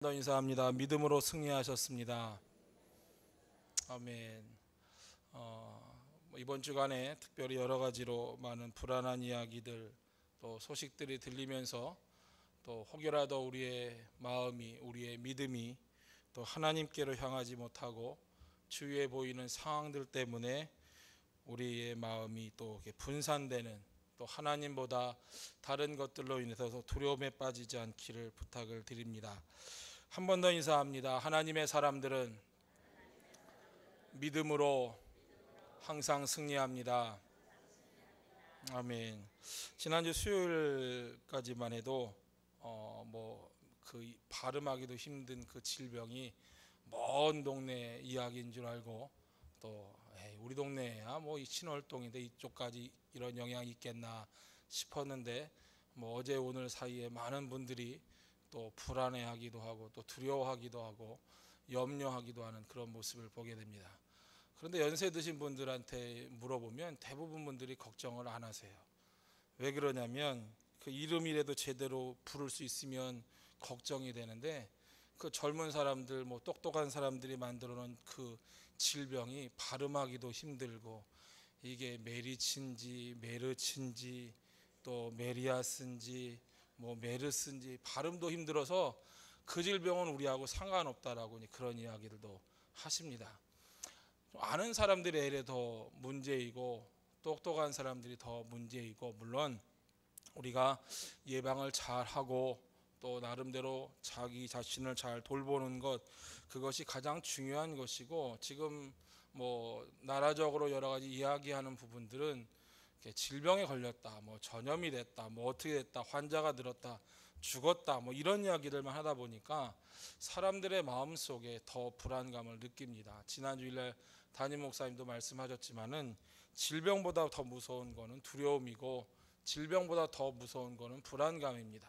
인사합니다. 믿음으로 승리하셨습니다. 아멘. 이번 주간에 특별히 여러 가지로 많은 불안한 이야기들 또 소식들이 들리면서 또 혹여라도 우리의 마음이 우리의 믿음이 또 하나님께로 향하지 못하고 주위에 보이는 상황들 때문에 우리의 마음이 또 분산되는 또 하나님보다 다른 것들로 인해서 두려움에 빠지지 않기를 부탁을 드립니다. 한 번 더 인사합니다. 하나님의 사람들은 믿음으로 항상 승리합니다. 아멘. 지난주 수요일까지만 해도 그 발음하기도 힘든 그 질병이 먼 동네 이야기인 줄 알고 또 우리 동네야 뭐 이 신월동인데 이쪽까지 이런 영향이 있겠나 싶었는데 어제 오늘 사이에 많은 분들이 또 불안해하기도 하고 또 두려워하기도 하고 염려하기도 하는 그런 모습을 보게 됩니다. 그런데 연세 드신 분들한테 물어보면 대부분 분들이 걱정을 안 하세요. 왜 그러냐면 그 이름이라도 제대로 부를 수 있으면 걱정이 되는데 그 젊은 사람들 똑똑한 사람들이 만들어 놓은 그 질병이 발음하기도 힘들고 이게 메리친지 메르친지 또 메리아스인지 메르스인지 발음도 힘들어서 그 질병은 우리하고 상관없다라고 그런 이야기들도 하십니다. 아는 사람들이 애래 더 문제이고 똑똑한 사람들이 더 문제이고, 물론 우리가 예방을 잘 하고 또 나름대로 자기 자신을 잘 돌보는 것, 그것이 가장 중요한 것이고, 지금 나라적으로 여러 가지 이야기하는 부분들은 질병에 걸렸다, 전염이 됐다, 어떻게 됐다, 환자가 늘었다, 죽었다, 이런 이야기들만 하다 보니까 사람들의 마음속에 더 불안감을 느낍니다. 지난 주일날 담임 목사님도 말씀하셨지만은 질병보다 더 무서운 거는 두려움이고 질병보다 더 무서운 거는 불안감입니다.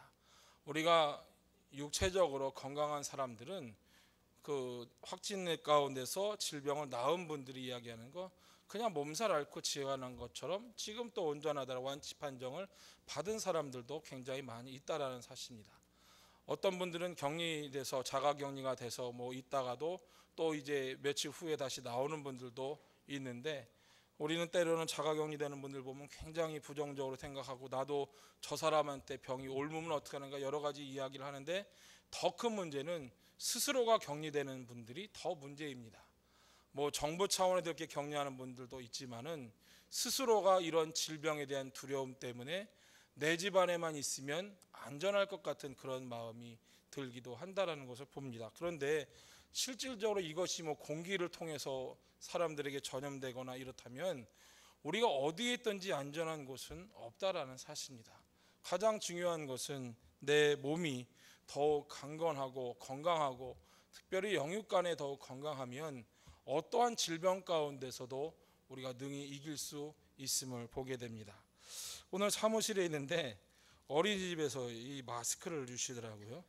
우리가 육체적으로 건강한 사람들은 그 확진 가운데서 질병을 나은 분들이 이야기하는 거 그냥 몸살 앓고 지어난 것처럼 지금 또 온전하다고 완치 판정을 받은 사람들도 굉장히 많이 있다라는 사실입니다. 어떤 분들은 격리돼서 자가격리가 돼서 있다가도 또 이제 며칠 후에 다시 나오는 분들도 있는데, 우리는 때로는 자가격리되는 분들 보면 굉장히 부정적으로 생각하고 나도 저 사람한테 병이 옮으면 어떻게 하는가 여러 가지 이야기를 하는데, 더 큰 문제는 스스로가 격리되는 분들이 더 문제입니다. 정부 차원에서 이렇게 격리하는 분들도 있지만은 스스로가 이런 질병에 대한 두려움 때문에 내 집 안에만 있으면 안전할 것 같은 그런 마음이 들기도 한다라는 것을 봅니다. 그런데 실질적으로 이것이 공기를 통해서 사람들에게 전염되거나 이렇다면 우리가 어디에 있든지 안전한 곳은 없다라는 사실입니다. 가장 중요한 것은 내 몸이 더욱 강건하고 건강하고 특별히 영육간에 더욱 건강하면 어떠한 질병 가운데서도 우리가 능히 이길 수 있음을 보게 됩니다. 오늘 사무실에 있는데 어린이집에서 이 마스크를 주시더라고요.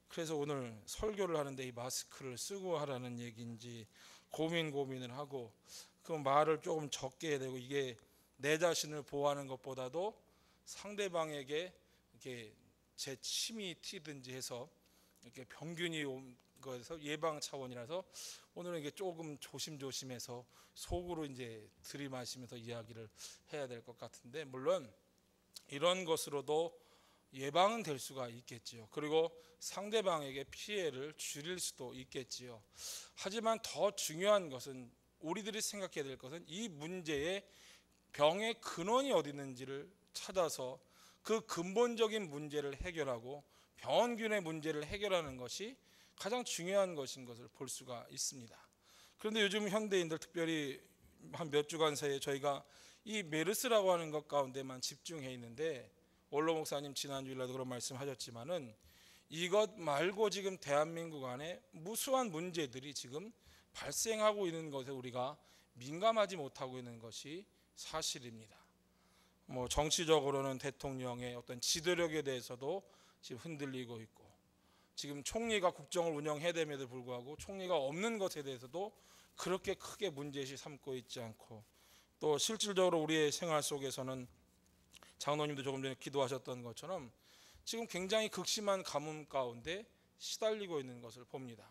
그래서 오늘 설교를 하는데 이 마스크를 쓰고 하라는 얘기인지 고민을 하고 그 말을 조금 적게 해야 되고, 이게 내 자신을 보호하는 것보다도 상대방에게 이렇게 제 침이 튀든지 해서 이렇게 병균이 온 거에서 예방 차원이라서 오늘은 이게 조금 조심해서 속으로 이제 들이마시면서 이야기를 해야 될 것 같은데, 물론 이런 것으로도 예방은 될 수가 있겠지요. 그리고 상대방에게 피해를 줄일 수도 있겠지요. 하지만 더 중요한 것은, 우리들이 생각해야 될 것은 이 문제의 병의 근원이 어디 있는지를 찾아서 그 근본적인 문제를 해결하고 병원균의 문제를 해결하는 것이 가장 중요한 것인 것을 볼 수가 있습니다. 그런데 요즘 현대인들, 특별히 한 몇 주간 사이에 저희가 이 메르스라고 하는 것 가운데만 집중해 있는데, 원로 목사님 지난주일날도 그런 말씀하셨지만은 이것 말고 지금 대한민국 안에 무수한 문제들이 지금 발생하고 있는 것에 우리가 민감하지 못하고 있는 것이 사실입니다. 정치적으로는 대통령의 어떤 지도력에 대해서도 지금 흔들리고 있고, 지금 총리가 국정을 운영해야 됨에도 불구하고 총리가 없는 것에 대해서도 그렇게 크게 문제시 삼고 있지 않고, 또 실질적으로 우리의 생활 속에서는 장로님도 조금 전에 기도하셨던 것처럼 지금 굉장히 극심한 가뭄 가운데 시달리고 있는 것을 봅니다.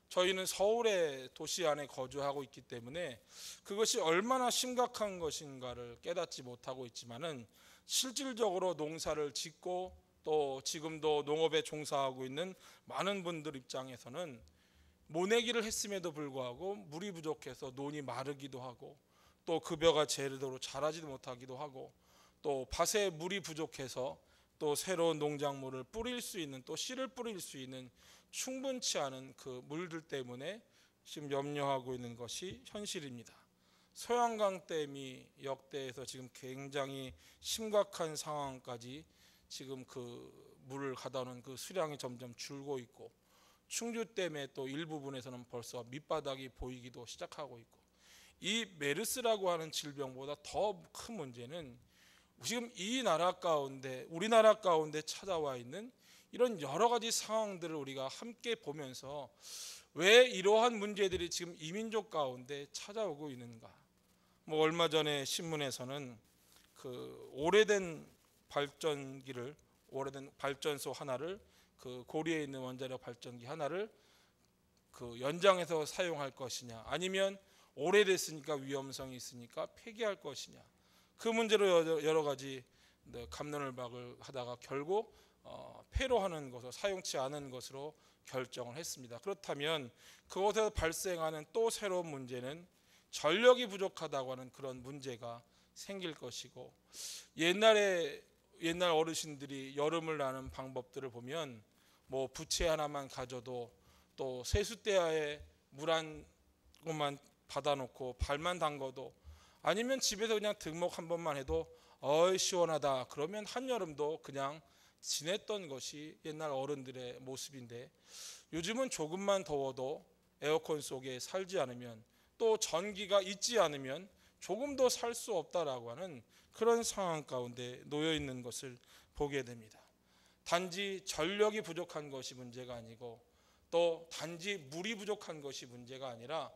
저희는 서울의 도시 안에 거주하고 있기 때문에 그것이 얼마나 심각한 것인가를 깨닫지 못하고 있지만은 실질적으로 농사를 짓고 또 지금도 농업에 종사하고 있는 많은 분들 입장에서는 모내기를 했음에도 불구하고 물이 부족해서 논이 마르기도 하고 또 급여가 제대로 자라지도 못하기도 하고 또 밭에 물이 부족해서 또 새로운 농작물을 뿌릴 수 있는 또 씨를 뿌릴 수 있는 충분치 않은 그 물들 때문에 지금 염려하고 있는 것이 현실입니다. 소양강댐이 역대에서 지금 굉장히 심각한 상황까지 지금 그 물을 가다오는 그 수량이 점점 줄고 있고 충주댐의 또 일부분에서는 벌써 밑바닥이 보이기도 시작하고 있고 이 메르스라고 하는 질병보다 더 큰 문제는 지금 이 나라 가운데 우리나라 가운데 찾아와 있는 이런 여러 가지 상황들을 우리가 함께 보면서 왜 이러한 문제들이 지금 이민족 가운데 찾아오고 있는가. 얼마 전에 신문에서는 그 오래된 발전소 하나를 그 고리에 있는 원자력 발전기 하나를 그 연장해서 사용할 것이냐 아니면 오래됐으니까 위험성이 있으니까 폐기할 것이냐 그 문제로 여러 가지 갑론을박을 하다가 결국 폐로하는 것으로 사용치 않은 것으로 결정을 했습니다. 그렇다면 그곳에서 발생하는 또 새로운 문제는 전력이 부족하다고 하는 그런 문제가 생길 것이고 옛날 어르신들이 여름을 나는 방법들을 보면 부채 하나만 가져도 또 세숫대야에 물 한 곳만 받아놓고 발만 담궈도 아니면 집에서 그냥 등목 한 번만 해도 시원하다 그러면 한여름도 그냥 지냈던 것이 옛날 어른들의 모습인데 요즘은 조금만 더워도 에어컨 속에 살지 않으면 또 전기가 있지 않으면 조금도 살 수 없다라고 하는 그런 상황 가운데 놓여 있는 것을 보게 됩니다. 단지 전력이 부족한 것이 문제가 아니고 또 단지 물이 부족한 것이 문제가 아니라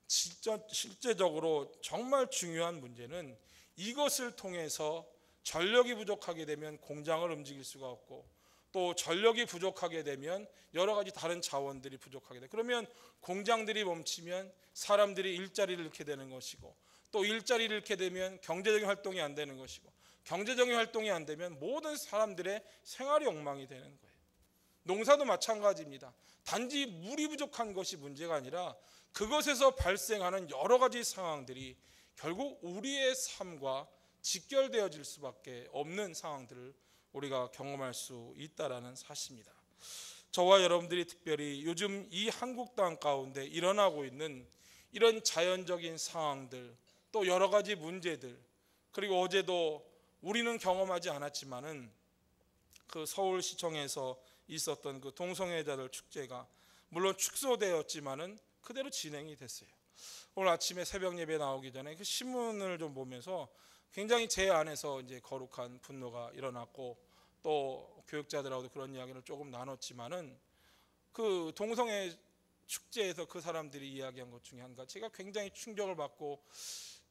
실제적으로 정말 중요한 문제는 이것을 통해서 전력이 부족하게 되면 공장을 움직일 수가 없고 또 전력이 부족하게 되면 여러 가지 다른 자원들이 부족하게 돼. 그러면 공장들이 멈추면 사람들이 일자리를 잃게 되는 것이고 또 일자리를 잃게 되면 경제적인 활동이 안 되는 것이고 경제적인 활동이 안 되면 모든 사람들의 생활이 엉망이 되는 거예요. 농사도 마찬가지입니다. 단지 물이 부족한 것이 문제가 아니라 그것에서 발생하는 여러 가지 상황들이 결국 우리의 삶과 직결되어질 수밖에 없는 상황들을 우리가 경험할 수 있다라는 사실입니다. 저와 여러분들이 특별히 요즘 이 한국 땅 가운데 일어나고 있는 이런 자연적인 상황들 또 여러 가지 문제들 그리고 어제도 우리는 경험하지 않았지만은 그 서울시청에서 있었던 그 동성애자들 축제가 물론 축소되었지만은 그대로 진행이 됐어요. 오늘 아침에 새벽 예배 나오기 전에 그 신문을 좀 보면서 굉장히 제 안에서 이제 거룩한 분노가 일어났고 또 교육자들하고도 그런 이야기를 조금 나눴지만은 그 동성애 축제에서 그 사람들이 이야기한 것 중에 한 가지 제가 굉장히 충격을 받고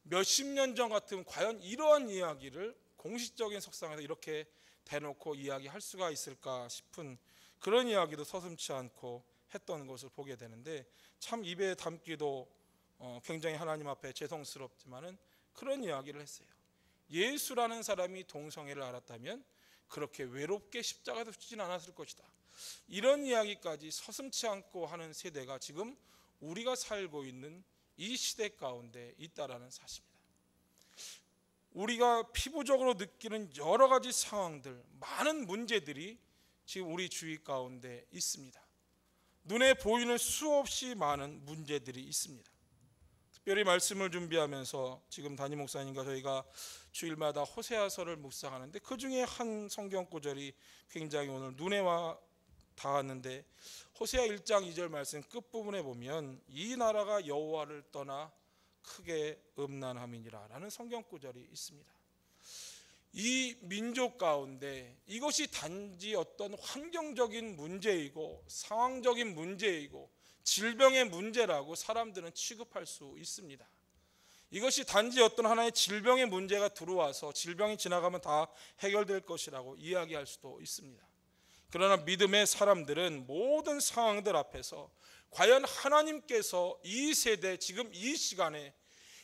몇십 년 전 같으면 과연 이러한 이야기를 공식적인 석상에서 이렇게 대놓고 이야기할 수가 있을까 싶은 그런 이야기도 서슴지 않고 했던 것을 보게 되는데 참 입에 담기도 굉장히 하나님 앞에 죄송스럽지만은 그런 이야기를 했어요. 예수라는 사람이 동성애를 알았다면 그렇게 외롭게 십자가에서 죽지는 않았을 것이다. 이런 이야기까지 서슴지 않고 하는 세대가 지금 우리가 살고 있는 이 시대 가운데 있다라는 사실입니다. 우리가 피부적으로 느끼는 여러 가지 상황들, 많은 문제들이 지금 우리 주위 가운데 있습니다. 눈에 보이는 수없이 많은 문제들이 있습니다. 특별히 말씀을 준비하면서 지금 담임 목사님과 저희가 주일마다 호세아서를 묵상하는데 그 중에 한 성경 구절이 굉장히 오늘 눈에 와 닿았는데 호세아 1장 2절 말씀 끝부분에 보면 이 나라가 여호와를 떠나 크게 음란함이니라 라는 성경 구절이 있습니다. 이 민족 가운데 이것이 단지 어떤 환경적인 문제이고 상황적인 문제이고 질병의 문제라고 사람들은 취급할 수 있습니다. 이것이 단지 어떤 하나의 질병의 문제가 들어와서 질병이 지나가면 다 해결될 것이라고 이야기할 수도 있습니다. 그러나 믿음의 사람들은 모든 상황들 앞에서 과연 하나님께서 이 세대 지금 이 시간에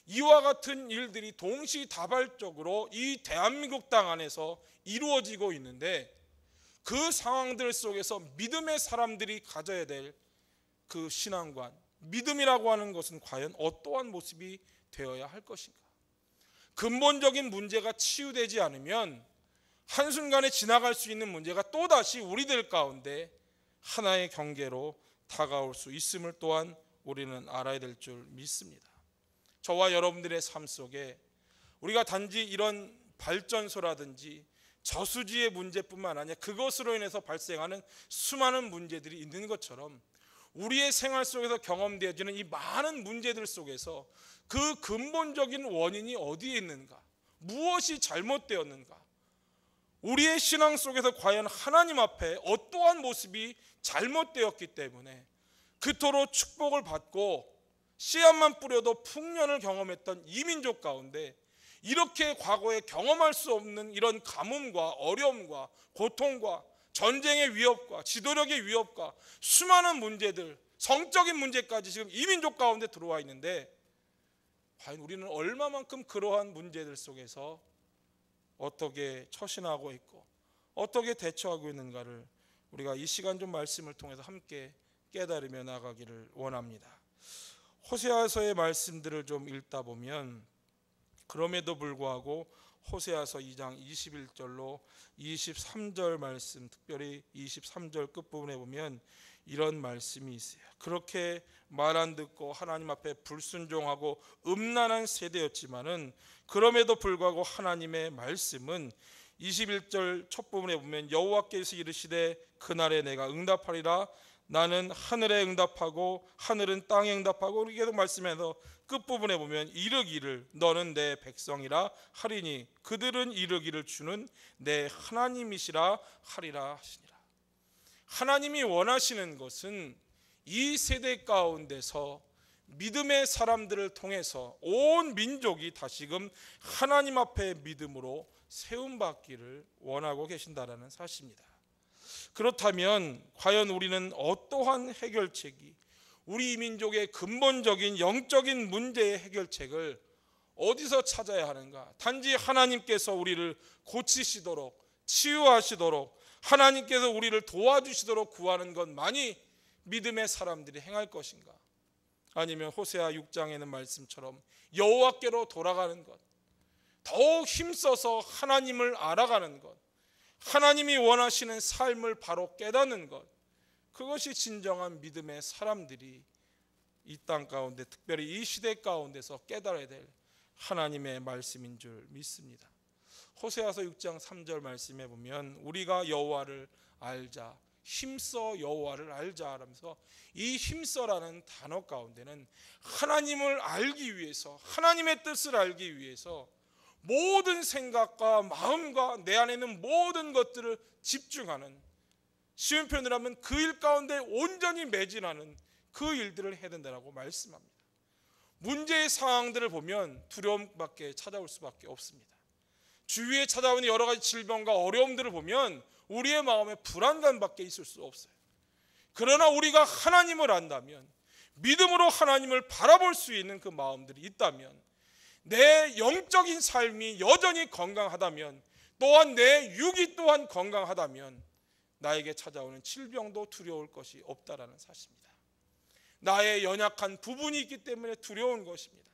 이와 같은 일들이 동시다발적으로 이 대한민국 땅 안에서 이루어지고 있는데 그 상황들 속에서 믿음의 사람들이 가져야 될 그 신앙관, 믿음이라고 하는 것은 과연 어떠한 모습이 되어야 할 것인가? 근본적인 문제가 치유되지 않으면 한순간에 지나갈 수 있는 문제가 또다시 우리들 가운데 하나의 경계로 다가올 수 있음을 또한 우리는 알아야 될 줄 믿습니다. 저와 여러분들의 삶 속에 우리가 단지 이런 발전소라든지 저수지의 문제뿐만 아니라 그것으로 인해서 발생하는 수많은 문제들이 있는 것처럼 우리의 생활 속에서 경험되어지는 이 많은 문제들 속에서 그 근본적인 원인이 어디에 있는가? 무엇이 잘못되었는가? 우리의 신앙 속에서 과연 하나님 앞에 어떠한 모습이 잘못되었기 때문에 그토록 축복을 받고 씨앗만 뿌려도 풍년을 경험했던 이 민족 가운데 이렇게 과거에 경험할 수 없는 이런 가뭄과 어려움과 고통과 전쟁의 위협과 지도력의 위협과 수많은 문제들, 성적인 문제까지 지금 이 민족 가운데 들어와 있는데 과연 우리는 얼마만큼 그러한 문제들 속에서 어떻게 처신하고 있고 어떻게 대처하고 있는가를 우리가 이 시간 좀 말씀을 통해서 함께 깨달으며 나가기를 원합니다. 호세아서의 말씀들을 좀 읽다 보면 그럼에도 불구하고 호세아서 2장 21절로 23절 말씀, 특별히 23절 끝부분에 보면 이런 말씀이 있어요. 그렇게 말 안 듣고 하나님 앞에 불순종하고 음란한 세대였지만은 그럼에도 불구하고 하나님의 말씀은 21절 첫 부분에 보면 여호와께서 이르시되 그날에 내가 응답하리라. 나는 하늘에 응답하고 하늘은 땅에 응답하고 이렇게 계속 말씀해서 끝부분에 보면 이르기를 너는 내 백성이라 하리니 그들은 이르기를 주는 내 하나님이시라 하리라 하시니라. 하나님이 원하시는 것은 이 세대 가운데서 믿음의 사람들을 통해서 온 민족이 다시금 하나님 앞에 믿음으로 세움받기를 원하고 계신다라는 사실입니다. 그렇다면 과연 우리는 어떠한 해결책이 우리 민족의 근본적인 영적인 문제의 해결책을 어디서 찾아야 하는가? 단지 하나님께서 우리를 고치시도록 치유하시도록 하나님께서 우리를 도와주시도록 구하는 것만이 믿음의 사람들이 행할 것인가? 아니면 호세아 6장에는 말씀처럼 여호와께로 돌아가는 것, 더욱 힘써서 하나님을 알아가는 것, 하나님이 원하시는 삶을 바로 깨닫는 것, 그것이 진정한 믿음의 사람들이 이 땅 가운데 특별히 이 시대 가운데서 깨달아야 될 하나님의 말씀인 줄 믿습니다. 호세아서 6장 3절 말씀에 보면 우리가 여호와를 알자, 힘써 여호와를 알자 하면서 이 힘써라는 단어 가운데는 하나님을 알기 위해서, 하나님의 뜻을 알기 위해서 모든 생각과 마음과 내 안에 있는 모든 것들을 집중하는, 쉬운 표현을 하면 그 일 가운데 온전히 매진하는 그 일들을 해야 된다고 말씀합니다. 문제의 상황들을 보면 두려움밖에 찾아올 수밖에 없습니다. 주위에 찾아오는 여러 가지 질병과 어려움들을 보면 우리의 마음에 불안감밖에 있을 수 없어요. 그러나 우리가 하나님을 안다면, 믿음으로 하나님을 바라볼 수 있는 그 마음들이 있다면, 내 영적인 삶이 여전히 건강하다면, 또한 내 육이 또한 건강하다면 나에게 찾아오는 질병도 두려울 것이 없다라는 사실입니다. 나의 연약한 부분이 있기 때문에 두려운 것입니다.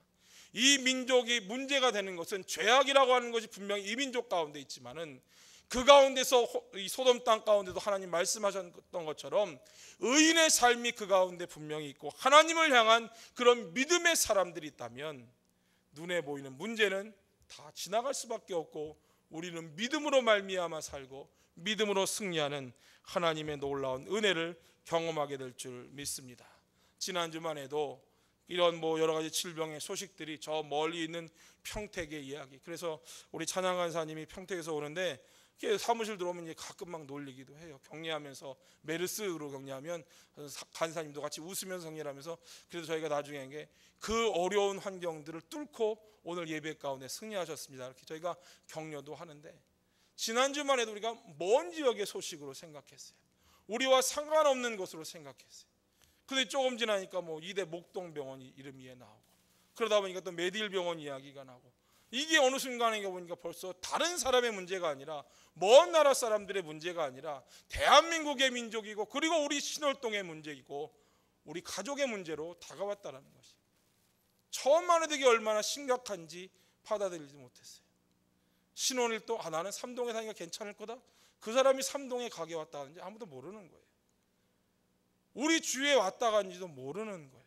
이 민족이 문제가 되는 것은 죄악이라고 하는 것이 분명히 이 민족 가운데 있지만은 그 가운데서 이 소돔 땅 가운데도 하나님 말씀하셨던 것처럼 의인의 삶이 그 가운데 분명히 있고 하나님을 향한 그런 믿음의 사람들이 있다면 눈에 보이는 문제는 다 지나갈 수밖에 없고 우리는 믿음으로 말미암아 살고 믿음으로 승리하는 하나님의 놀라운 은혜를 경험하게 될 줄 믿습니다. 지난주만 해도 이런 여러 가지 질병의 소식들이 저 멀리 있는 평택의 이야기. 그래서 우리 찬양 간사님이 평택에서 오는데 사무실 들어오면 이제 가끔 막 놀리기도 해요. 격려하면서 메르스로 격려하면 간사님도 같이 웃으면서 격려를 하면서 그래서 저희가 나중에 그 어려운 환경들을 뚫고 오늘 예배 가운데 승리하셨습니다. 이렇게 저희가 격려도 하는데 지난주만 해도 우리가 먼 지역의 소식으로 생각했어요. 우리와 상관없는 것으로 생각했어요. 근데 조금 지나니까 뭐 이대 목동병원 이름이 나오고, 그러다 보니까 또 메딜병원 이야기가 나고, 이게 어느 순간에 보니까 벌써 다른 사람의 문제가 아니라, 먼 나라 사람들의 문제가 아니라 대한민국의 민족이고, 그리고 우리 신월동의 문제이고 우리 가족의 문제로 다가왔다는 것이, 처음만 해도 이게 얼마나 심각한지 받아들이지 못했어요. 신혼일 또 나는 삼동에 사니까 괜찮을 거다. 그 사람이 삼동에 가게 왔다 하는지 아무도 모르는 거예요. 우리 주위에 왔다 간지도 모르는 거예요.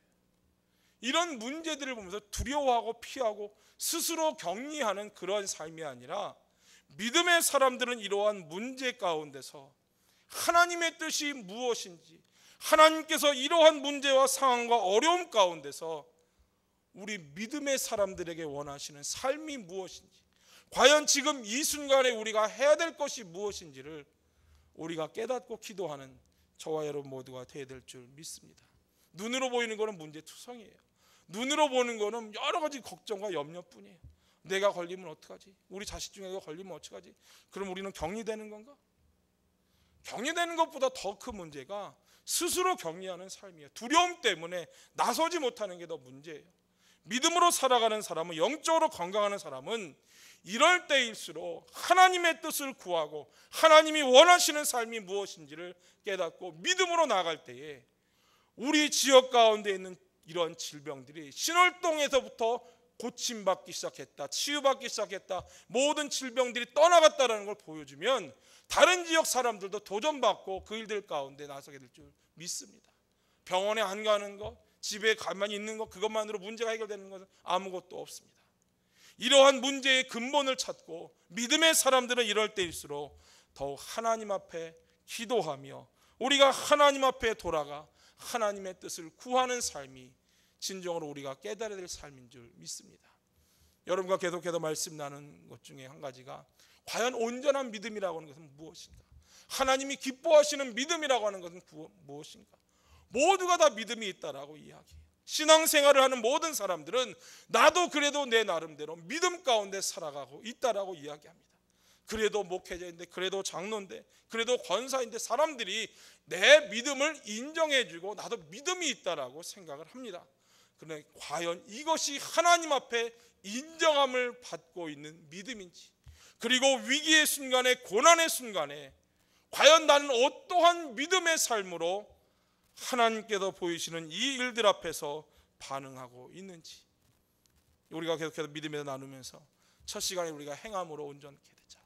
이런 문제들을 보면서 두려워하고 피하고 스스로 격리하는 그런 삶이 아니라, 믿음의 사람들은 이러한 문제 가운데서 하나님의 뜻이 무엇인지, 하나님께서 이러한 문제와 상황과 어려움 가운데서 우리 믿음의 사람들에게 원하시는 삶이 무엇인지, 과연 지금 이 순간에 우리가 해야 될 것이 무엇인지를 우리가 깨닫고 기도하는 저와 여러분 모두가 되어야 될 줄 믿습니다. 눈으로 보이는 것은 문제투성이에요. 눈으로 보는 것은 여러 가지 걱정과 염려뿐이에요. 내가 걸리면 어떡하지? 우리 자식 중에 내가 걸리면 어떡하지? 그럼 우리는 격리되는 건가? 격리되는 것보다 더 큰 문제가 스스로 격리하는 삶이에요. 두려움 때문에 나서지 못하는 게 더 문제예요. 믿음으로 살아가는 사람은, 영적으로 건강하는 사람은 이럴 때일수록 하나님의 뜻을 구하고 하나님이 원하시는 삶이 무엇인지를 깨닫고 믿음으로 나아갈 때에 우리 지역 가운데 있는 이런 질병들이 신월동에서부터 고침받기 시작했다, 치유받기 시작했다, 모든 질병들이 떠나갔다는 걸 보여주면 다른 지역 사람들도 도전받고 그 일들 가운데 나서게 될 줄 믿습니다. 병원에 안 가는 것, 집에 가만히 있는 것, 그것만으로 문제가 해결되는 것은 아무것도 없습니다. 이러한 문제의 근본을 찾고 믿음의 사람들은 이럴 때일수록 더욱 하나님 앞에 기도하며 우리가 하나님 앞에 돌아가 하나님의 뜻을 구하는 삶이 진정으로 우리가 깨달아야 될 삶인 줄 믿습니다. 여러분과 계속해서 말씀 나눈 것 중에 한 가지가, 과연 온전한 믿음이라고 하는 것은 무엇인가? 하나님이 기뻐하시는 믿음이라고 하는 것은 무엇인가? 모두가 다 믿음이 있다라고 이야기해요. 신앙생활을 하는 모든 사람들은 나도 그래도 내 나름대로 믿음 가운데 살아가고 있다라고 이야기합니다. 그래도 목회자인데, 그래도 장로인데, 그래도 권사인데 사람들이 내 믿음을 인정해주고 나도 믿음이 있다라고 생각을 합니다. 그런데 과연 이것이 하나님 앞에 인정함을 받고 있는 믿음인지, 그리고 위기의 순간에, 고난의 순간에 과연 나는 어떠한 믿음의 삶으로 하나님께서 보이시는 이 일들 앞에서 반응하고 있는지, 우리가 계속해서 믿음에서 나누면서 첫 시간에 우리가 행함으로 온전케 되자,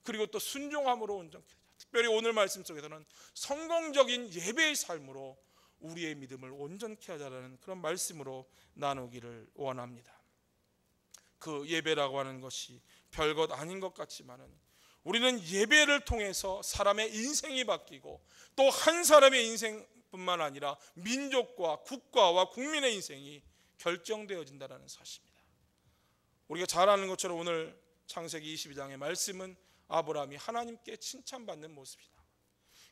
그리고 또 순종함으로 온전케 되자. 특별히 오늘 말씀 속에서는 성공적인 예배의 삶으로 우리의 믿음을 온전케 하자라는 그런 말씀으로 나누기를 원합니다. 그 예배라고 하는 것이 별것 아닌 것 같지만은 우리는 예배를 통해서 사람의 인생이 바뀌고, 또 한 사람의 인생뿐만 아니라 민족과 국가와 국민의 인생이 결정되어진다는 사실입니다. 우리가 잘 아는 것처럼 오늘 창세기 22장의 말씀은 아브라함이 하나님께 칭찬받는 모습이다.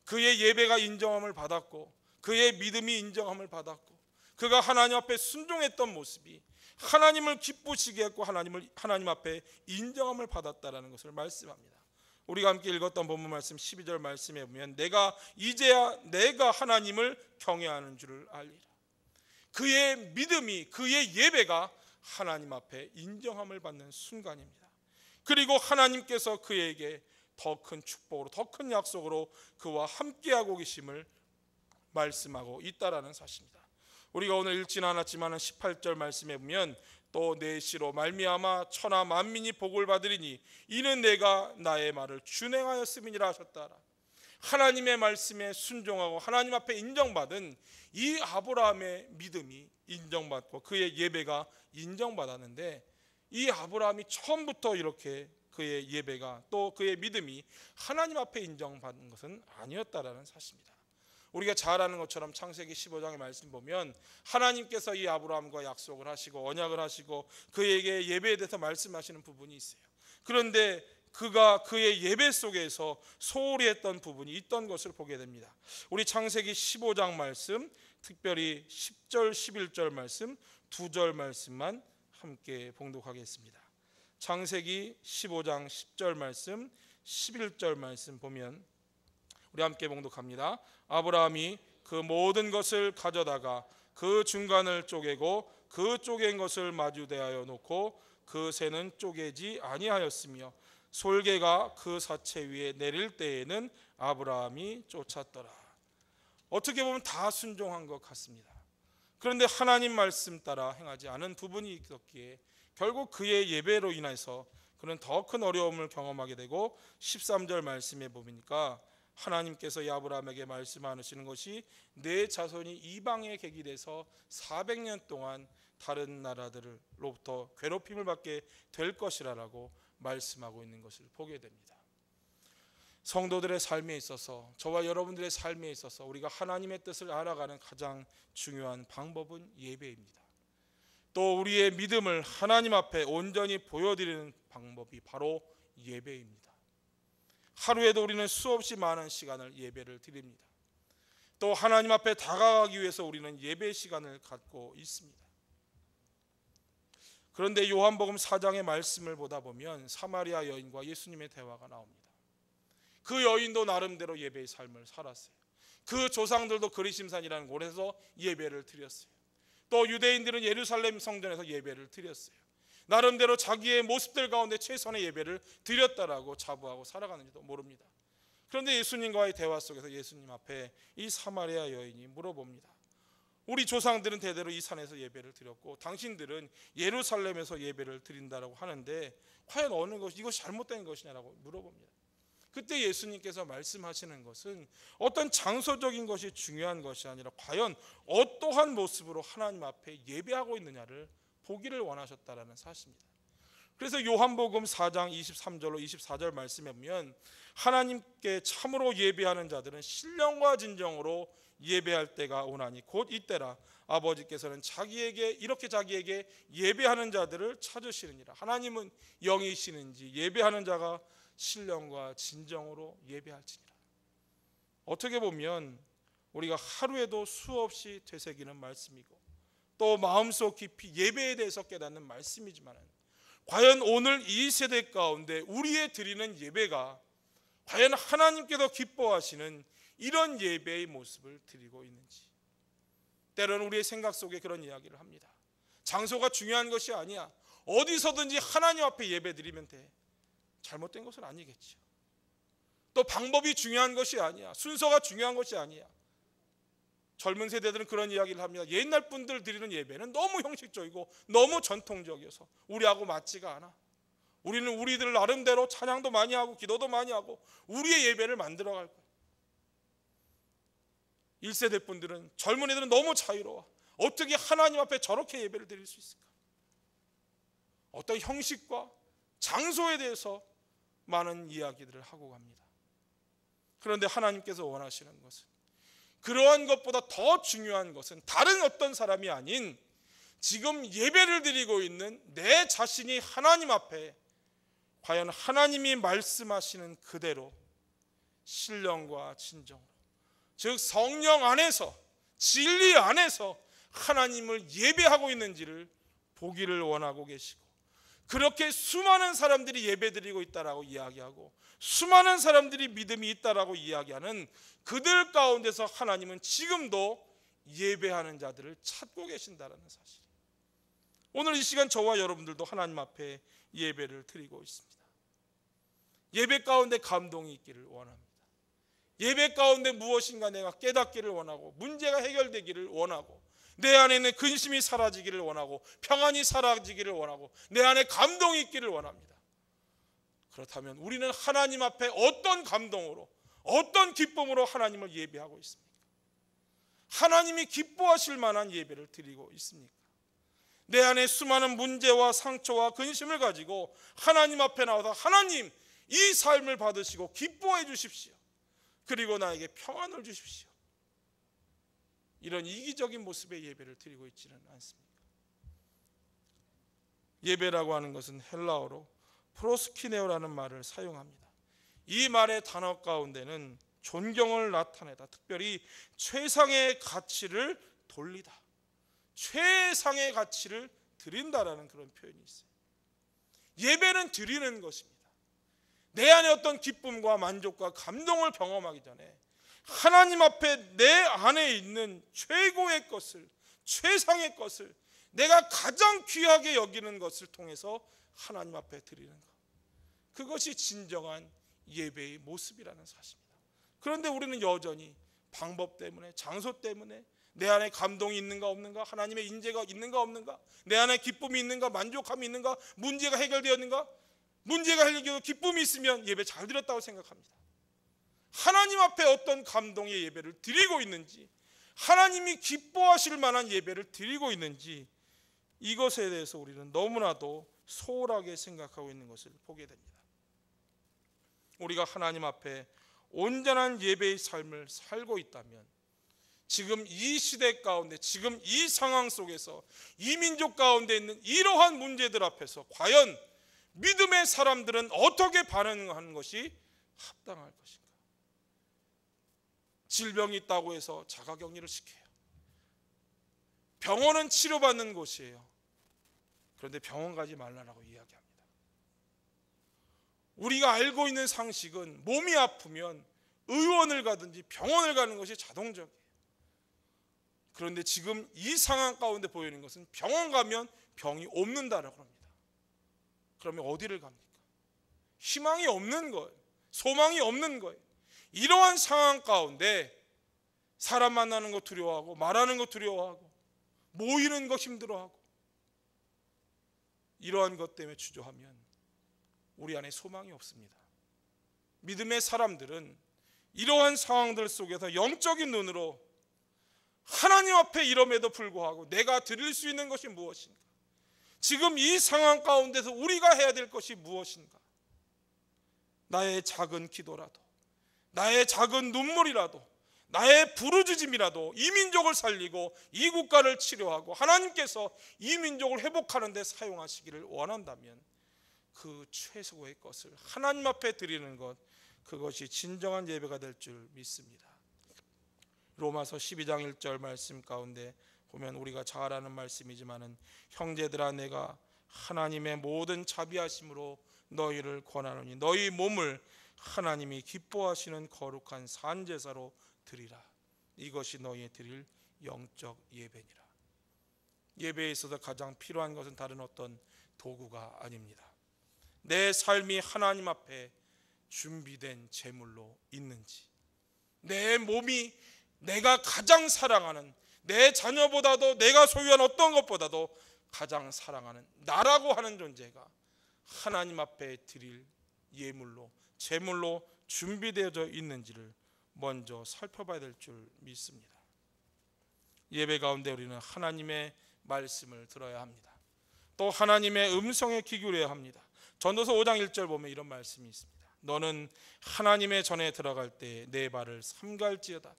그의 예배가 인정함을 받았고, 그의 믿음이 인정함을 받았고, 그가 하나님 앞에 순종했던 모습이 하나님을 기쁘시게 했고 하나님 앞에 인정함을 받았다라는 것을 말씀합니다. 우리가 함께 읽었던 본문 말씀 12절 말씀에 보면, 이제야 내가 하나님을 경외하는 줄을 알리라. 그의 믿음이, 그의 예배가 하나님 앞에 인정함을 받는 순간입니다. 그리고 하나님께서 그에게 더 큰 축복으로, 더 큰 약속으로 그와 함께하고 계심을 말씀하고 있다라는 사실입니다. 우리가 오늘 읽지는 않았지만 18절 말씀에 보면, 또 내 씨로 말미암아 천하 만민이 복을 받으리니 이는 내가 나의 말을 준행하였음이니라 하셨다라. 하나님의 말씀에 순종하고 하나님 앞에 인정받은 이 아브라함의 믿음이 인정받고 그의 예배가 인정받았는데, 이 아브라함이 처음부터 이렇게 그의 예배가, 또 그의 믿음이 하나님 앞에 인정받는 것은 아니었다라는 사실입니다. 우리가 잘 아는 것처럼 창세기 15장의 말씀 보면 하나님께서 이 아브라함과 약속을 하시고 언약을 하시고 그에게 예배에 대해서 말씀하시는 부분이 있어요. 그런데 그가 그의 예배 속에서 소홀히 했던 부분이 있던 것을 보게 됩니다. 우리 창세기 15장 말씀, 특별히 10절 11절 말씀, 2절 말씀만 함께 봉독하겠습니다. 창세기 15장 10절 말씀, 11절 말씀 보면 우리 함께 봉독합니다. 아브라함이 그 모든 것을 가져다가 그 중간을 쪼개고 그 쪼갠 것을 마주대하여 놓고 그 새는 쪼개지 아니하였으며 솔개가 그 사체 위에 내릴 때에는 아브라함이 쫓았더라. 어떻게 보면 다 순종한 것 같습니다. 그런데 하나님 말씀 따라 행하지 않은 부분이 있었기에 결국 그의 예배로 인해서 그는 더 큰 어려움을 경험하게 되고 13절 말씀에 보니까 하나님께서 아브라함에게 말씀하시는 것이 내 자손이 이방에 객이 돼서 400년 동안 다른 나라들로부터 괴롭힘을 받게 될 것이라고 말씀하고 있는 것을 보게 됩니다. 성도들의 삶에 있어서, 저와 여러분들의 삶에 있어서 우리가 하나님의 뜻을 알아가는 가장 중요한 방법은 예배입니다. 또 우리의 믿음을 하나님 앞에 온전히 보여드리는 방법이 바로 예배입니다. 하루에도 우리는 수없이 많은 시간을 예배를 드립니다. 또 하나님 앞에 다가가기 위해서 우리는 예배 시간을 갖고 있습니다. 그런데 요한복음 4장의 말씀을 보다 보면 사마리아 여인과 예수님의 대화가 나옵니다. 그 여인도 나름대로 예배의 삶을 살았어요. 그 조상들도 그리심산이라는 곳에서 예배를 드렸어요. 또 유대인들은 예루살렘 성전에서 예배를 드렸어요. 나름대로 자기의 모습들 가운데 최선의 예배를 드렸다라고 자부하고 살아가는지도 모릅니다. 그런데 예수님과의 대화 속에서 예수님 앞에 이 사마리아 여인이 물어봅니다. 우리 조상들은 대대로 이 산에서 예배를 드렸고 당신들은 예루살렘에서 예배를 드린다라고 하는데 과연 어느 것이 이것이 잘못된 것이냐라고 물어봅니다. 그때 예수님께서 말씀하시는 것은 어떤 장소적인 것이 중요한 것이 아니라 과연 어떠한 모습으로 하나님 앞에 예배하고 있느냐를 보기를 원하셨다라는 사실입니다. 그래서 요한복음 4장 23절로 24절 말씀에 보면 하나님께 참으로 예배하는 자들은 신령과 진정으로 예배할 때가 오나니 곧 이때라. 아버지께서는 이렇게 자기에게 예배하는 자들을 찾으시느니라. 하나님은 영이시는지 예배하는 자가 신령과 진정으로 예배할지니라. 어떻게 보면 우리가 하루에도 수없이 되새기는 말씀이고 또 마음속 깊이 예배에 대해서 깨닫는 말씀이지만 과연 오늘 이 세대 가운데 우리의 드리는 예배가 과연 하나님께서 기뻐하시는 이런 예배의 모습을 드리고 있는지. 때로는 우리의 생각 속에 그런 이야기를 합니다. 장소가 중요한 것이 아니야. 어디서든지 하나님 앞에 예배 드리면 돼. 잘못된 것은 아니겠죠. 또 방법이 중요한 것이 아니야. 순서가 중요한 것이 아니야. 젊은 세대들은 그런 이야기를 합니다. 옛날 분들 드리는 예배는 너무 형식적이고 너무 전통적이어서 우리하고 맞지가 않아. 우리는 우리들 나름대로 찬양도 많이 하고 기도도 많이 하고 우리의 예배를 만들어갈 거야. 1세대 분들은, 젊은 애들은 너무 자유로워. 어떻게 하나님 앞에 저렇게 예배를 드릴 수 있을까? 어떤 형식과 장소에 대해서 많은 이야기들을 하고 갑니다. 그런데 하나님께서 원하시는 것은, 그러한 것보다 더 중요한 것은 다른 어떤 사람이 아닌 지금 예배를 드리고 있는 내 자신이 하나님 앞에 과연 하나님이 말씀하시는 그대로 신령과 진정으로, 즉 성령 안에서, 진리 안에서 하나님을 예배하고 있는지를 보기를 원하고 계시고, 그렇게 수많은 사람들이 예배드리고 있다라고 이야기하고 수많은 사람들이 믿음이 있다라고 이야기하는 그들 가운데서 하나님은 지금도 예배하는 자들을 찾고 계신다라는 사실. 오늘 이 시간 저와 여러분들도 하나님 앞에 예배를 드리고 있습니다. 예배 가운데 감동이 있기를 원합니다. 예배 가운데 무엇인가 내가 깨닫기를 원하고 문제가 해결되기를 원하고 내 안에 있는 근심이 사라지기를 원하고 평안이 사라지기를 원하고 내 안에 감동이 있기를 원합니다. 그렇다면 우리는 하나님 앞에 어떤 감동으로, 어떤 기쁨으로 하나님을 예배하고 있습니까? 하나님이 기뻐하실 만한 예배를 드리고 있습니까? 내 안에 수많은 문제와 상처와 근심을 가지고 하나님 앞에 나와서 하나님, 이 삶을 받으시고 기뻐해 주십시오. 그리고 나에게 평안을 주십시오. 이런 이기적인 모습의 예배를 드리고 있지는 않습니까? 예배라고 하는 것은 헬라어로 프로스키네오라는 말을 사용합니다. 이 말의 단어 가운데는 존경을 나타내다, 특별히 최상의 가치를 돌리다, 최상의 가치를 드린다라는 그런 표현이 있어요. 예배는 드리는 것입니다. 내 안에 어떤 기쁨과 만족과 감동을 경험하기 전에 하나님 앞에 내 안에 있는 최고의 것을, 최상의 것을, 내가 가장 귀하게 여기는 것을 통해서 하나님 앞에 드리는 것, 그것이 진정한 예배의 모습이라는 사실입니다. 그런데 우리는 여전히 방법 때문에, 장소 때문에, 내 안에 감동이 있는가 없는가, 하나님의 인재가 있는가 없는가, 내 안에 기쁨이 있는가, 만족함이 있는가, 문제가 해결되었는가, 문제가 해결되고 기쁨이 있으면 예배 잘 드렸다고 생각합니다. 하나님 앞에 어떤 감동의 예배를 드리고 있는지, 하나님이 기뻐하실 만한 예배를 드리고 있는지, 이것에 대해서 우리는 너무나도 소홀하게 생각하고 있는 것을 보게 됩니다. 우리가 하나님 앞에 온전한 예배의 삶을 살고 있다면, 지금 이 시대 가운데, 지금 이 상황 속에서, 이 민족 가운데 있는 이러한 문제들 앞에서 과연 믿음의 사람들은 어떻게 반응하는 것이 합당할 것인가? 질병이 있다고 해서 자가격리를 시켜요. 병원은 치료받는 곳이에요. 그런데 병원 가지 말라고 이야기합니다. 우리가 알고 있는 상식은 몸이 아프면 의원을 가든지 병원을 가는 것이 자동적이에요. 그런데 지금 이 상황 가운데 보이는 것은 병원 가면 병이 옵는다라고 합니다. 그러면 어디를 갑니까? 희망이 없는 거예요. 소망이 없는 거예요. 이러한 상황 가운데 사람 만나는 거 두려워하고, 말하는 거 두려워하고, 모이는 거 힘들어하고, 이러한 것 때문에 주저하면 우리 안에 소망이 없습니다. 믿음의 사람들은 이러한 상황들 속에서 영적인 눈으로 하나님 앞에 이름에도 불구하고 내가 드릴 수 있는 것이 무엇인가? 지금 이 상황 가운데서 우리가 해야 될 것이 무엇인가? 나의 작은 기도라도, 나의 작은 눈물이라도, 나의 부르짖음이라도 이 민족을 살리고 이 국가를 치료하고 하나님께서 이 민족을 회복하는 데 사용하시기를 원한다면 그 최소의 것을 하나님 앞에 드리는 것, 그것이 진정한 예배가 될 줄 믿습니다. 로마서 12장 1절 말씀 가운데 보면 우리가 잘 아는 말씀이지만은, 형제들아 내가 하나님의 모든 자비하심으로 너희를 권하노니 너희 몸을 하나님이 기뻐하시는 거룩한 산제사로 드리라. 이것이 너희의 드릴 영적 예배니라. 예배에 있어서 가장 필요한 것은 다른 어떤 도구가 아닙니다. 내 삶이 하나님 앞에 준비된 제물로 있는지, 내 몸이 내가 가장 사랑하는, 내 자녀보다도 내가 소유한 어떤 것보다도 가장 사랑하는 나라고 하는 존재가 하나님 앞에 드릴 예물로, 제물로 준비되어져 있는지를 먼저 살펴봐야 될 줄 믿습니다. 예배 가운데 우리는 하나님의 말씀을 들어야 합니다. 또 하나님의 음성에 귀 기울여야 합니다. 전도서 5장 1절 보면 이런 말씀이 있습니다. 너는 하나님의 전에 들어갈 때 내 발을 삼갈지어다.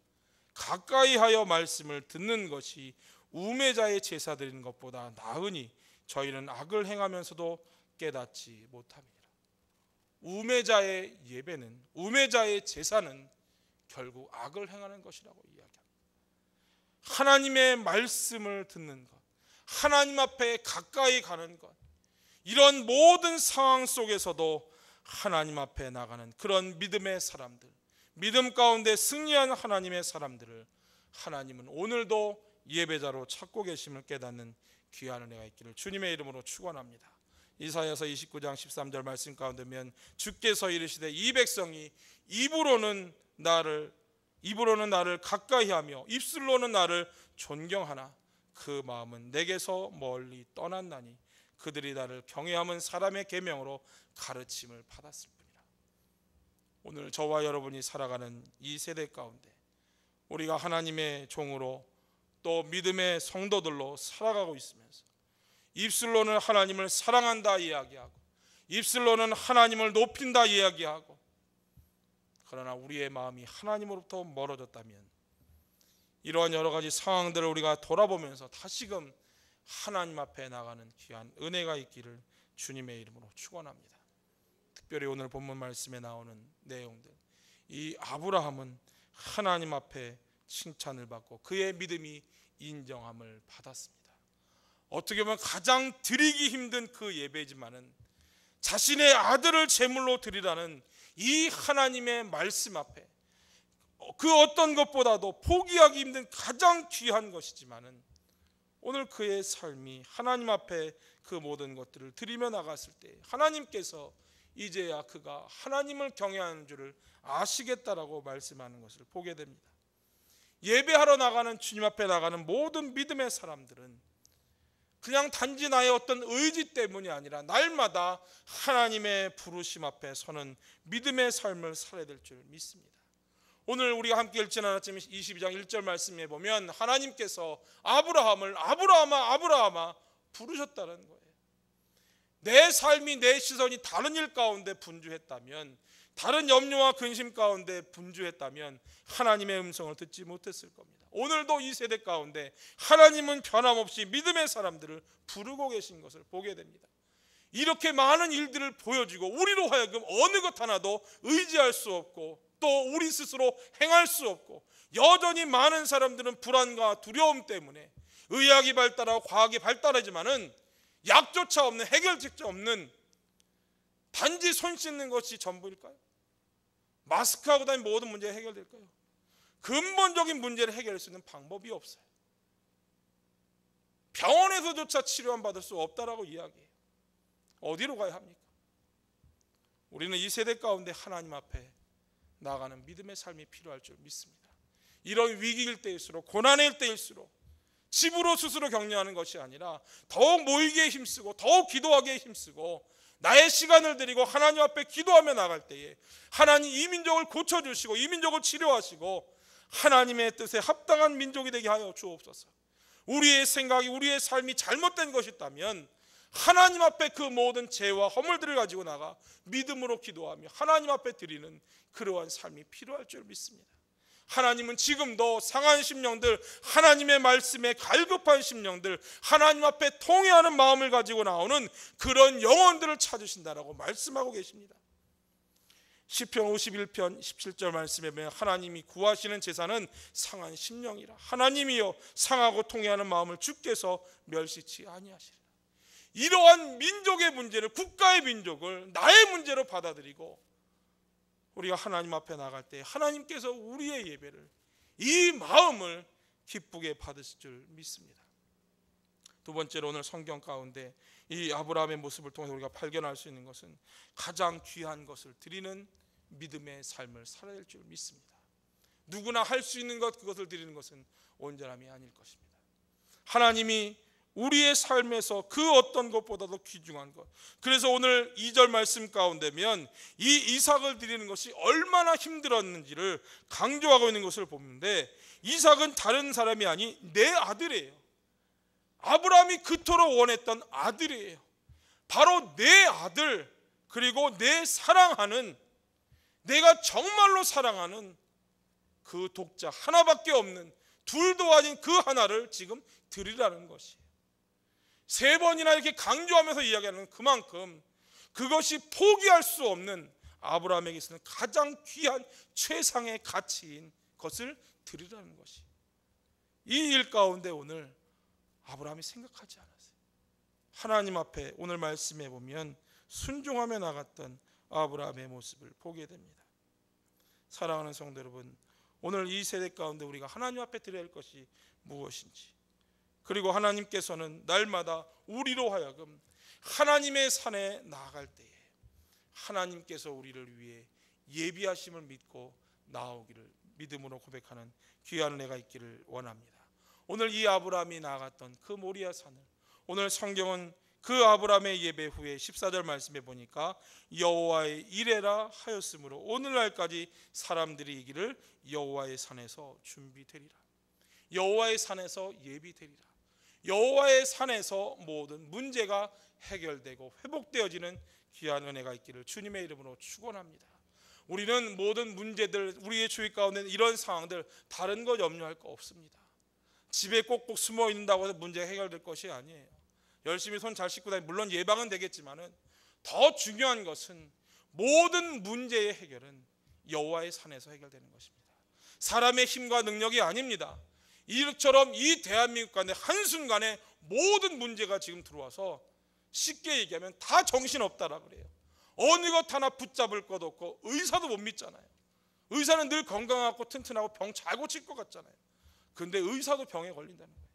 가까이 하여 말씀을 듣는 것이 우매자의 제사 드리는 것보다 나으니 저희는 악을 행하면서도 깨닫지 못함이라. 우매자의 예배는, 우매자의 제사는 결국 악을 행하는 것이라고 이야기합니다. 하나님의 말씀을 듣는 것, 하나님 앞에 가까이 가는 것, 이런 모든 상황 속에서도 하나님 앞에 나가는 그런 믿음의 사람들, 믿음 가운데 승리한 하나님의 사람들을 하나님은 오늘도 예배자로 찾고 계심을 깨닫는 귀한 은혜가 있기를 주님의 이름으로 축원합니다. 이사야서 29장 13절 말씀 가운데 보면 주께서 이르시되 이 백성이 입으로는 나를 가까이하며 입술로는 나를 존경하나 그 마음은 내게서 멀리 떠났나니 그들이 나를 경외함은 사람의 계명으로 가르침을 받았을 뿐이라. 오늘 저와 여러분이 살아가는 이 세대 가운데 우리가 하나님의 종으로 또 믿음의 성도들로 살아가고 있으면서 입술로는 하나님을 사랑한다 이야기하고, 입술로는 하나님을 높인다 이야기하고, 그러나 우리의 마음이 하나님으로부터 멀어졌다면 이러한 여러 가지 상황들을 우리가 돌아보면서 다시금 하나님 앞에 나가는 귀한 은혜가 있기를 주님의 이름으로 축원합니다. 특별히 오늘 본문 말씀에 나오는 내용들, 이 아브라함은 하나님 앞에 칭찬을 받고 그의 믿음이 인정함을 받았습니다. 어떻게 보면 가장 드리기 힘든 그 예배지만은 자신의 아들을 제물로 드리라는 이 하나님의 말씀 앞에 그 어떤 것보다도 포기하기 힘든 가장 귀한 것이지만은 오늘 그의 삶이 하나님 앞에 그 모든 것들을 드리며 나갔을 때 하나님께서 이제야 그가 하나님을 경외하는 줄을 아시겠다라고 말씀하는 것을 보게 됩니다. 예배하러 나가는, 주님 앞에 나가는 모든 믿음의 사람들은 그냥 단지 나의 어떤 의지 때문이 아니라 날마다 하나님의 부르심 앞에 서는 믿음의 삶을 살아야 될 줄 믿습니다. 오늘 우리가 함께 읽지 않았지만 22장 1절 말씀에 보면 하나님께서 아브라함을 아브라함아 부르셨다는 거예요. 내 삶이, 내 시선이 다른 일 가운데 분주했다면, 다른 염려와 근심 가운데 분주했다면 하나님의 음성을 듣지 못했을 겁니다. 오늘도 이 세대 가운데 하나님은 변함없이 믿음의 사람들을 부르고 계신 것을 보게 됩니다. 이렇게 많은 일들을 보여주고 우리로 하여금 어느 것 하나도 의지할 수 없고 또 우리 스스로 행할 수 없고 여전히 많은 사람들은 불안과 두려움 때문에 의학이 발달하고 과학이 발달하지만은 약조차 없는, 해결책자 없는, 단지 손 씻는 것이 전부일까요? 마스크하고 다니면 모든 문제가 해결될까요? 근본적인 문제를 해결할 수 있는 방법이 없어요. 병원에서조차 치료만 받을 수 없다라고 이야기해요. 어디로 가야 합니까? 우리는 이 세대 가운데 하나님 앞에 나가는 믿음의 삶이 필요할 줄 믿습니다. 이런 위기일 때일수록, 고난일 때일수록 집으로 스스로 격려하는 것이 아니라 더욱 모이기에 힘쓰고 더욱 기도하기에 힘쓰고 나의 시간을 드리고 하나님 앞에 기도하며 나갈 때에 하나님 이 민족을 고쳐주시고 이 민족을 치료하시고 하나님의 뜻에 합당한 민족이 되게 하여 주옵소서. 우리의 생각이, 우리의 삶이 잘못된 것이 있다면 하나님 앞에 그 모든 죄와 허물들을 가지고 나가 믿음으로 기도하며 하나님 앞에 드리는 그러한 삶이 필요할 줄 믿습니다. 하나님은 지금도 상한 심령들, 하나님의 말씀에 갈급한 심령들, 하나님 앞에 통회하는 마음을 가지고 나오는 그런 영혼들을 찾으신다라고 말씀하고 계십니다. 시편 51편 17절 말씀에 보면 하나님이 구하시는 제사는 상한 심령이라. 하나님이여 상하고 통회하는 마음을 주께서 멸시치 아니하시리라. 이러한 민족의 문제를, 국가의 민족을 나의 문제로 받아들이고 우리가 하나님 앞에 나갈 때 하나님께서 우리의 예배를, 이 마음을 기쁘게 받으실 줄 믿습니다. 두 번째로 오늘 성경 가운데 이 아브라함의 모습을 통해서 우리가 발견할 수 있는 것은 가장 귀한 것을 드리는 믿음의 삶을 살아야 할 줄 믿습니다. 누구나 할 수 있는 것, 그것을 드리는 것은 온전함이 아닐 것입니다. 하나님이 우리의 삶에서 그 어떤 것보다도 귀중한 것, 그래서 오늘 2절 말씀 가운데면 이 이삭을 드리는 것이 얼마나 힘들었는지를 강조하고 있는 것을 보는데, 이삭은 다른 사람이 아닌 내 아들이에요. 아브라함이 그토록 원했던 아들이에요. 바로 내 아들, 그리고 내 사랑하는, 내가 정말로 사랑하는 그 독자 하나밖에 없는, 둘도 아닌 그 하나를 지금 드리라는 것이에요. 세 번이나 이렇게 강조하면서 이야기하는 그만큼 그것이 포기할 수 없는, 아브라함에게 있어서는 가장 귀한 최상의 가치인 것을 드리라는 것이, 이 일 가운데 오늘 아브라함이 생각하지 않았어요. 하나님 앞에 오늘 말씀해 보면 순종하며 나갔던 아브라함의 모습을 보게 됩니다. 사랑하는 성도 여러분, 오늘 이 세대 가운데 우리가 하나님 앞에 드려야 할 것이 무엇인지, 그리고 하나님께서는 날마다 우리로 하여금 하나님의 산에 나아갈 때에 하나님께서 우리를 위해 예비하심을 믿고 나오기를 믿음으로 고백하는 귀한 은혜가 있기를 원합니다. 오늘 이 아브라함이 나아갔던 그 모리아 산을, 오늘 성경은 그 아브라함의 예배 후에 14절 말씀에 보니까 여호와의 이레라 하였으므로 오늘날까지 사람들이 이기를 여호와의 산에서 준비되리라. 여호와의 산에서 예비되리라. 여호와의 산에서 모든 문제가 해결되고 회복되어지는 귀한 은혜가 있기를 주님의 이름으로 축원합니다. 우리는 모든 문제들, 우리의 주위 가운데 이런 상황들 다른 거 염려할 거 없습니다. 집에 꼭꼭 숨어 있는다고 해서 문제가 해결될 것이 아니에요. 열심히 손 잘 씻고 다니면 물론 예방은 되겠지만은 더 중요한 것은 모든 문제의 해결은 여호와의 산에서 해결되는 것입니다. 사람의 힘과 능력이 아닙니다. 이처럼 이 대한민국 가운데 한순간에 모든 문제가 지금 들어와서 쉽게 얘기하면 다 정신없다라 그래요. 어느 것 하나 붙잡을 것 없고 의사도 못 믿잖아요. 의사는 늘 건강하고 튼튼하고 병 잘 고칠 것 같잖아요. 근데 의사도 병에 걸린다는 거예요.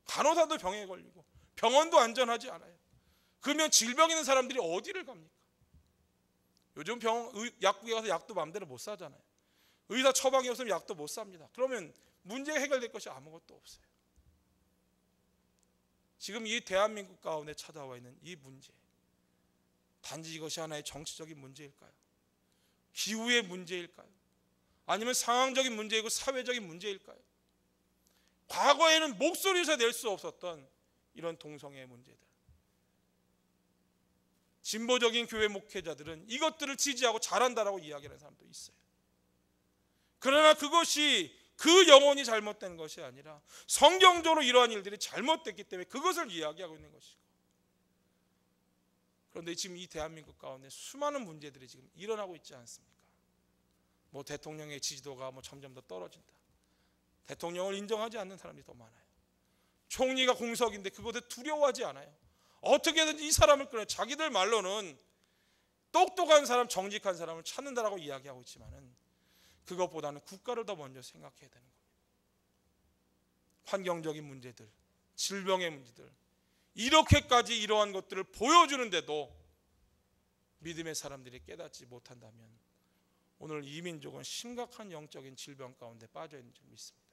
간호사도 병에 걸리고 병원도 안전하지 않아요. 그러면 질병 있는 사람들이 어디를 갑니까? 요즘 약국에 가서 약도 마음대로 못 사잖아요. 의사 처방이 없으면 약도 못 삽니다. 그러면 문제가 해결될 것이 아무것도 없어요. 지금 이 대한민국 가운데 찾아와 있는 이 문제, 단지 이것이 하나의 정치적인 문제일까요? 기후의 문제일까요? 아니면 상황적인 문제이고 사회적인 문제일까요? 과거에는 목소리에서 낼 수 없었던 이런 동성애의 문제들, 진보적인 교회 목회자들은 이것들을 지지하고 잘한다라고 이야기하는 사람도 있어요. 그러나 그것이 그 영혼이 잘못된 것이 아니라 성경적으로 이러한 일들이 잘못됐기 때문에 그것을 이야기하고 있는 것이고, 그런데 지금 이 대한민국 가운데 수많은 문제들이 지금 일어나고 있지 않습니까? 뭐 대통령의 지지도가 점점 더 떨어진다. 대통령을 인정하지 않는 사람이 더 많아요. 총리가 공석인데 그것에 두려워하지 않아요. 어떻게든 이 사람을 끌어, 자기들 말로는 똑똑한 사람, 정직한 사람을 찾는다라고 이야기하고 있지만은 그것보다는 국가를 더 먼저 생각해야 되는 겁니다. 환경적인 문제들, 질병의 문제들, 이렇게까지 이러한 것들을 보여주는데도 믿음의 사람들이 깨닫지 못한다면 오늘 이 민족은 심각한 영적인 질병 가운데 빠져 있는 줄 믿습니다.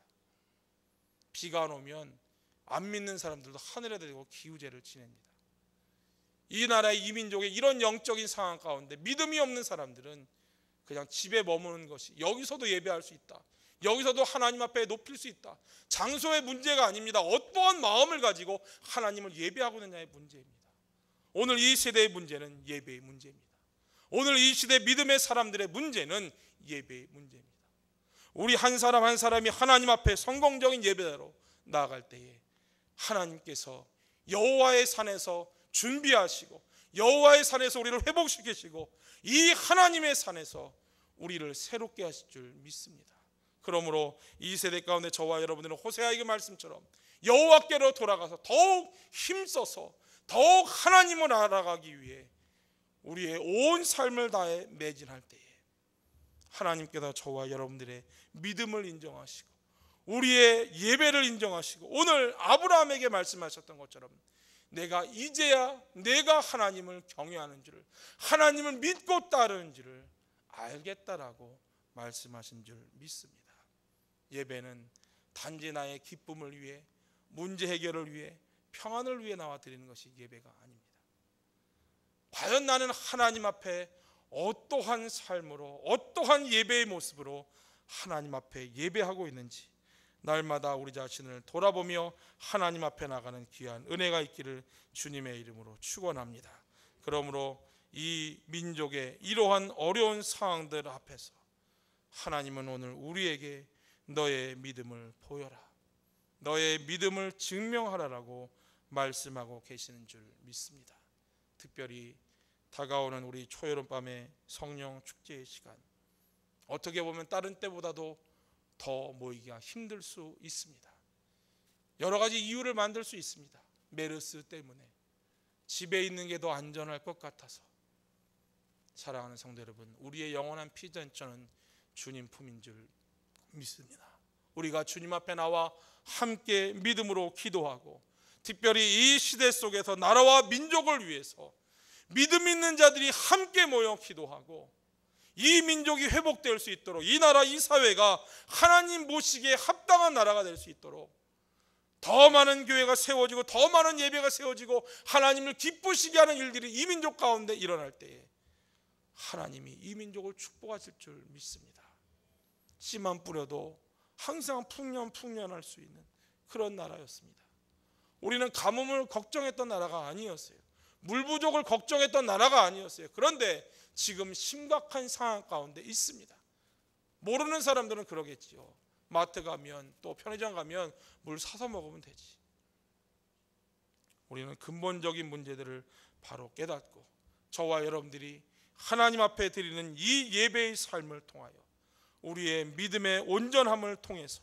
비가 안 오면 안 믿는 사람들도 하늘에 대고 기우제를 지냅니다. 이 나라의 이 민족의 이런 영적인 상황 가운데 믿음이 없는 사람들은 그냥 집에 머무는 것이, 여기서도 예배할 수 있다, 여기서도 하나님 앞에 높일 수 있다, 장소의 문제가 아닙니다. 어떠한 마음을 가지고 하나님을 예배하고 있느냐의 문제입니다. 오늘 이 세대의 문제는 예배의 문제입니다. 오늘 이 시대 믿음의 사람들의 문제는 예배의 문제입니다. 우리 한 사람 한 사람이 하나님 앞에 성공적인 예배자로 나아갈 때에 하나님께서 여호와의 산에서 준비하시고 여호와의 산에서 우리를 회복시키시고 이 하나님의 산에서 우리를 새롭게 하실 줄 믿습니다. 그러므로 이 세대 가운데 저와 여러분들은 호세아의 그 말씀처럼 여호와께로 돌아가서 더욱 힘써서 더욱 하나님을 알아가기 위해 우리의 온 삶을 다해 매진할 때에 하나님께서 저와 여러분들의 믿음을 인정하시고 우리의 예배를 인정하시고 오늘 아브라함에게 말씀하셨던 것처럼 내가 이제야 내가 하나님을 경외하는 줄을, 하나님을 믿고 따르는 줄을 알겠다라고 말씀하신 줄 믿습니다. 예배는 단지 나의 기쁨을 위해, 문제 해결을 위해, 평안을 위해 나와 드리는 것이 예배가 아닙니다. 과연 나는 하나님 앞에 어떠한 삶으로, 어떠한 예배의 모습으로 하나님 앞에 예배하고 있는지 날마다 우리 자신을 돌아보며 하나님 앞에 나가는 귀한 은혜가 있기를 주님의 이름으로 축원합니다. 그러므로 이 민족의 이러한 어려운 상황들 앞에서 하나님은 오늘 우리에게 너의 믿음을 보여라, 너의 믿음을 증명하라라고 말씀하고 계시는 줄 믿습니다. 특별히 다가오는 우리 초여름밤의 성령 축제의 시간, 어떻게 보면 다른 때보다도 더 모이기가 힘들 수 있습니다. 여러 가지 이유를 만들 수 있습니다. 메르스 때문에 집에 있는 게 더 안전할 것 같아서. 사랑하는 성도 여러분, 우리의 영원한 피전처는 주님 품인 줄 믿습니다. 우리가 주님 앞에 나와 함께 믿음으로 기도하고 특별히 이 시대 속에서 나라와 민족을 위해서 믿음 있는 자들이 함께 모여 기도하고 이 민족이 회복될 수 있도록, 이 나라 이 사회가 하나님 모시기에 합당한 나라가 될 수 있도록 더 많은 교회가 세워지고 더 많은 예배가 세워지고 하나님을 기쁘시게 하는 일들이 이 민족 가운데 일어날 때에 하나님이 이 민족을 축복하실 줄 믿습니다. 씨만 뿌려도 항상 풍년할 수 있는 그런 나라였습니다. 우리는 가뭄을 걱정했던 나라가 아니었어요. 물 부족을 걱정했던 나라가 아니었어요. 그런데 지금 심각한 상황 가운데 있습니다. 모르는 사람들은 그러겠지요. 마트 가면 또 편의점 가면 물 사서 먹으면 되지. 우리는 근본적인 문제들을 바로 깨닫고 저와 여러분들이 하나님 앞에 드리는 이 예배의 삶을 통하여 우리의 믿음의 온전함을 통해서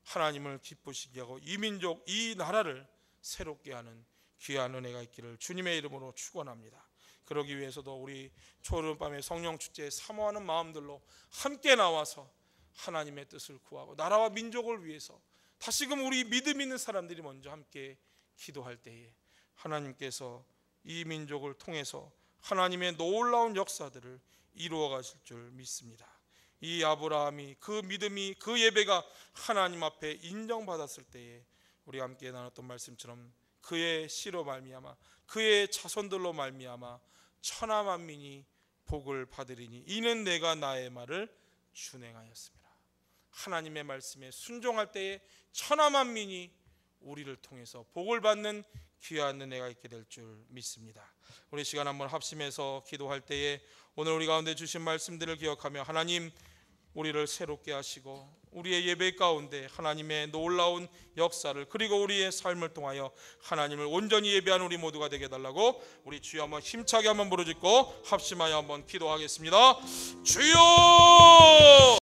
하나님을 기쁘시게 하고 이 민족, 이 나라를 새롭게 하는 귀한 은혜가 있기를 주님의 이름으로 축원합니다. 그러기 위해서도 우리 초여름밤의 성령 축제에 사모하는 마음들로 함께 나와서 하나님의 뜻을 구하고 나라와 민족을 위해서 다시금 우리 믿음 있는 사람들이 먼저 함께 기도할 때에 하나님께서 이 민족을 통해서 하나님의 놀라운 역사들을 이루어 가실 줄 믿습니다. 이 아브라함이 그 믿음이 그 예배가 하나님 앞에 인정받았을 때에 우리 함께 나눴던 말씀처럼 그의 씨로 말미암아 그의 자손들로 말미암아 천하 만민이 복을 받으리니 이는 내가 나의 말을 준행하였습니다. 하나님의 말씀에 순종할 때에 천하 만민이 우리를 통해서 복을 받는 귀한 은혜가 있게 될 줄 믿습니다. 우리 시간 한번 합심해서 기도할 때에 오늘 우리 가운데 주신 말씀들을 기억하며 하나님 우리를 새롭게 하시고 우리의 예배 가운데 하나님의 놀라운 역사를 그리고 우리의 삶을 통하여 하나님을 온전히 예배하는 우리 모두가 되게 해달라고 우리 주여 한번 힘차게 한번 부르짖고 합심하여 한번 기도하겠습니다. 주여!